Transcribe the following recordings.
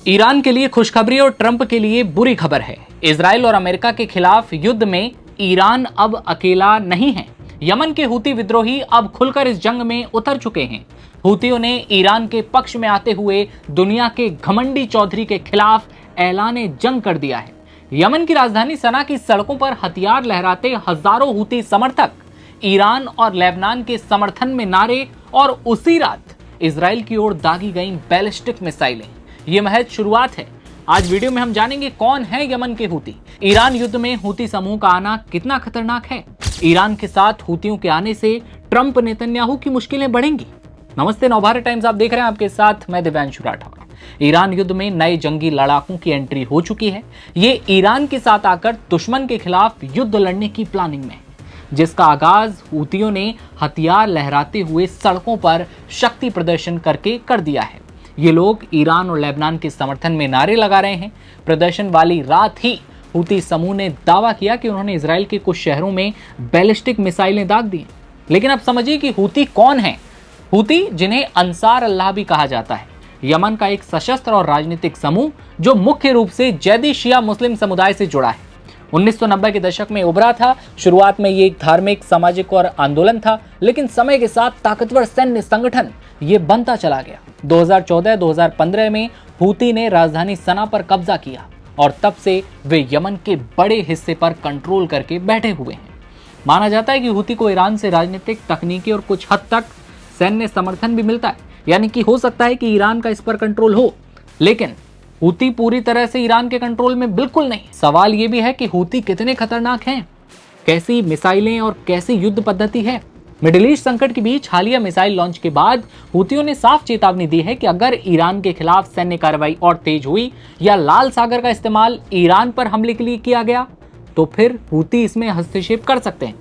Iran के लिए खुशखबरी और ट्रंप के लिए बुरी खबर है। इजराइल और अमेरिका के खिलाफ युद्ध में ईरान अब अकेला नहीं है। यमन के हूती विद्रोही अब खुलकर इस जंग में उतर चुके हैं। हूतियों ने ईरान के पक्ष में आते हुए दुनिया के घमंडी चौधरी के खिलाफ ऐलान जंग कर दिया है। यमन की राजधानी सना की सड़कों पर हथियार लहराते हजारों हूती समर्थक ईरान और लेबनान के समर्थन में नारे और उसी रात इजराइल की ओर दागी गई बैलिस्टिक मिसाइलें। ये महज शुरुआत है। आज वीडियो में हम जानेंगे कौन है यमन के हूती, ईरान युद्ध में हूती समूह का आना कितना खतरनाक है, ईरान के साथ हूतियों के आने से ट्रंप नेतन्याहू की मुश्किलें बढ़ेंगी। नमस्ते, नवभारत टाइम्स आप देख रहे हैं, आपके साथ मैं दिव्यांशु राठौर। ईरान युद्ध में नए जंगी लड़ाकों की एंट्री हो चुकी है। ये ईरान के साथ आकर दुश्मन के खिलाफ युद्ध लड़ने की प्लानिंग में, जिसका आगाज हूतियों ने हथियार लहराते हुए सड़कों पर शक्ति प्रदर्शन करके कर दिया है। ये लोग ईरान और लेबनान के समर्थन में नारे लगा रहे हैं। प्रदर्शन वाली रात ही हूती समूह ने दावा किया कि उन्होंने इजराइल के कुछ शहरों में बैलिस्टिक मिसाइलें दाग दी। लेकिन अब समझिए कि हूती कौन है। हूती, जिन्हें अंसार अल्लाह भी कहा जाता है, यमन का एक सशस्त्र और राजनीतिक समूह जो मुख्य रूप से जैदी शिया मुस्लिम समुदाय से जुड़ा है। 1990 के दशक में उभरा था। शुरुआत में ये एक धार्मिक, सामाजिक और आंदोलन था, लेकिन समय के साथ ताकतवर सैन्य संगठन ये बनता चला गया। 2014-2015 में हूती ने राजधानी सना पर कब्जा किया और तब से वे यमन के बड़े हिस्से पर कंट्रोल करके बैठे हुए हैं। माना जाता है कि हूती को ईरान से राजनीतिक, तकनीकी और कुछ हद तक सैन्य समर्थन भी मिलता है, यानी कि हो सकता है कि ईरान का इस पर कंट्रोल हो, लेकिन हूती पूरी तरह से ईरान के कंट्रोल में बिल्कुल नहीं। सवाल यह भी है कि हूती कितने खतरनाक हैं, कैसी मिसाइलें और कैसी युद्ध पद्धति है। मिडिल ईस्ट संकट के बीच हालिया मिसाइल लॉन्च के बाद हूतियों ने साफ चेतावनी दी है कि अगर ईरान के खिलाफ सैन्य कार्रवाई और तेज हुई या लाल सागर का इस्तेमाल ईरान पर हमले के लिए किया गया तो फिर हूती इसमें हस्तक्षेप कर सकते हैं।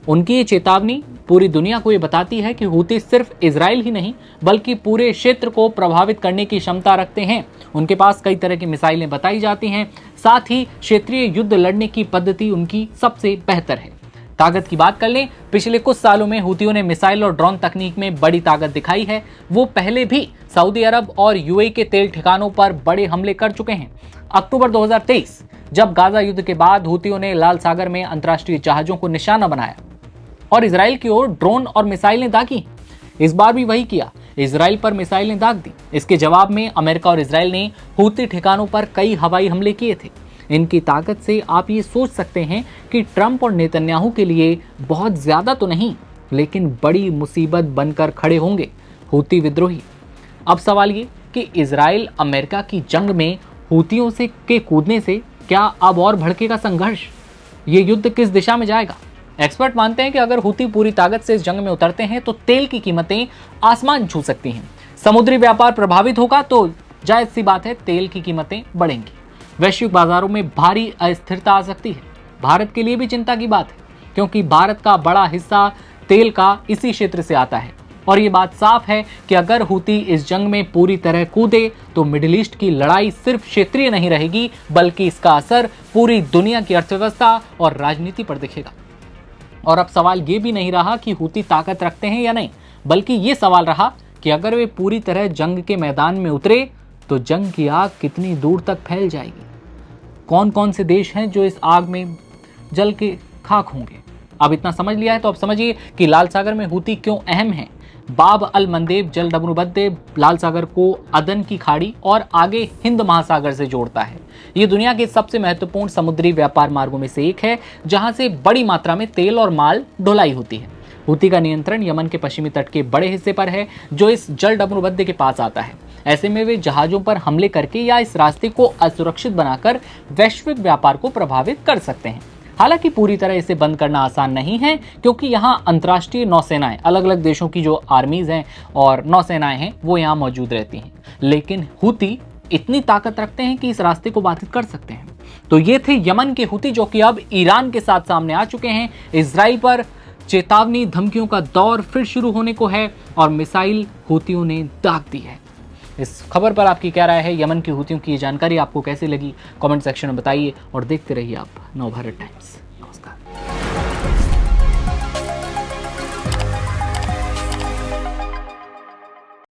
उनकी ये चेतावनी पूरी दुनिया को ये बताती है कि हूती सिर्फ इजराइल ही नहीं बल्कि पूरे क्षेत्र को प्रभावित करने की क्षमता रखते हैं। उनके पास कई तरह की मिसाइलें बताई जाती हैं, साथ ही क्षेत्रीय युद्ध लड़ने की पद्धति उनकी सबसे बेहतर है। ताकत की बात कर लें, पिछले कुछ सालों में हूतियों ने मिसाइल और ड्रोन तकनीक में बड़ी ताकत दिखाई है। वो पहले भी सऊदी अरब और यूएई के तेल ठिकानों पर बड़े हमले कर चुके हैं। अक्टूबर 2023 जब गाजा युद्ध के बाद हूतियों ने लाल सागर में अंतर्राष्ट्रीय जहाजों को निशाना बनाया और इजराइल की ओर ड्रोन और मिसाइलें दागी। इस बार भी वही किया, इजराइल पर मिसाइलें दाग दी। इसके जवाब में अमेरिका और इजराइल ने हूती ठिकानों पर कई हवाई हमले किए थे। इनकी ताकत से आप ये सोच सकते हैं कि ट्रंप और नेतन्याहू के लिए बहुत ज्यादा तो नहीं, लेकिन बड़ी मुसीबत बनकर खड़े होंगे हूती विद्रोही। अब सवाल ये कि इजराइल अमेरिका की जंग में हूतियों से के कूदने से क्या अब और भड़केगा संघर्ष? ये युद्ध किस दिशा में जाएगा? एक्सपर्ट मानते हैं कि अगर हूती पूरी ताकत से इस जंग में उतरते हैं तो तेल की कीमतें आसमान छू सकती हैं। समुद्री व्यापार प्रभावित होगा तो जायज सी बात है, तेल की कीमतें बढ़ेंगी। वैश्विक बाजारों में भारी अस्थिरता आ सकती है। भारत के लिए भी चिंता की बात है, क्योंकि भारत का बड़ा हिस्सा तेल का इसी क्षेत्र से आता है। और ये बात साफ है कि अगर हूती इस जंग में पूरी तरह कूदे तो मिडिल ईस्ट की लड़ाई सिर्फ क्षेत्रीय नहीं रहेगी, बल्कि इसका असर पूरी दुनिया की अर्थव्यवस्था और राजनीति पर दिखेगा। और अब सवाल ये भी नहीं रहा कि हूती ताकत रखते हैं या नहीं, बल्कि ये सवाल रहा कि अगर वे पूरी तरह जंग के मैदान में उतरे तो जंग की आग कितनी दूर तक फैल जाएगी। कौन कौन से देश हैं जो इस आग में जल के खाक होंगे? अब इतना समझ लिया है तो अब समझिए कि लाल सागर में हूती क्यों अहम है। बाब अल मंदेब जल डबरूबंद लाल सागर को अदन की खाड़ी और आगे हिंद महासागर से जोड़ता है। ये दुनिया के सबसे महत्वपूर्ण समुद्री व्यापार मार्गों में से एक है, जहां से बड़ी मात्रा में तेल और माल ढुलाई होती है। हूती का नियंत्रण यमन के पश्चिमी तट के बड़े हिस्से पर है, जो इस जल डबरूबंद के पास आता है। ऐसे में वे जहाजों पर हमले करके या इस रास्ते को असुरक्षित बनाकर वैश्विक व्यापार को प्रभावित कर सकते हैं। हालांकि पूरी तरह इसे बंद करना आसान नहीं है, क्योंकि यहाँ अंतर्राष्ट्रीय नौसेनाएं, अलग अलग देशों की जो आर्मीज हैं और नौसेनाएं हैं, वो यहाँ मौजूद रहती हैं। लेकिन हूती इतनी ताकत रखते हैं कि इस रास्ते को बाधित कर सकते हैं। तो ये थे यमन के हूती, जो कि अब ईरान के साथ सामने आ चुके हैं। इजराइल पर चेतावनी, धमकियों का दौर फिर शुरू होने को है और मिसाइल हूतियों ने दाग दी है। इस खबर पर आपकी क्या राय है? यमन की हूतियों की ये जानकारी आपको कैसी लगी? कमेंट सेक्शन में बताइए और देखते रहिए आप नवभारत टाइम्स।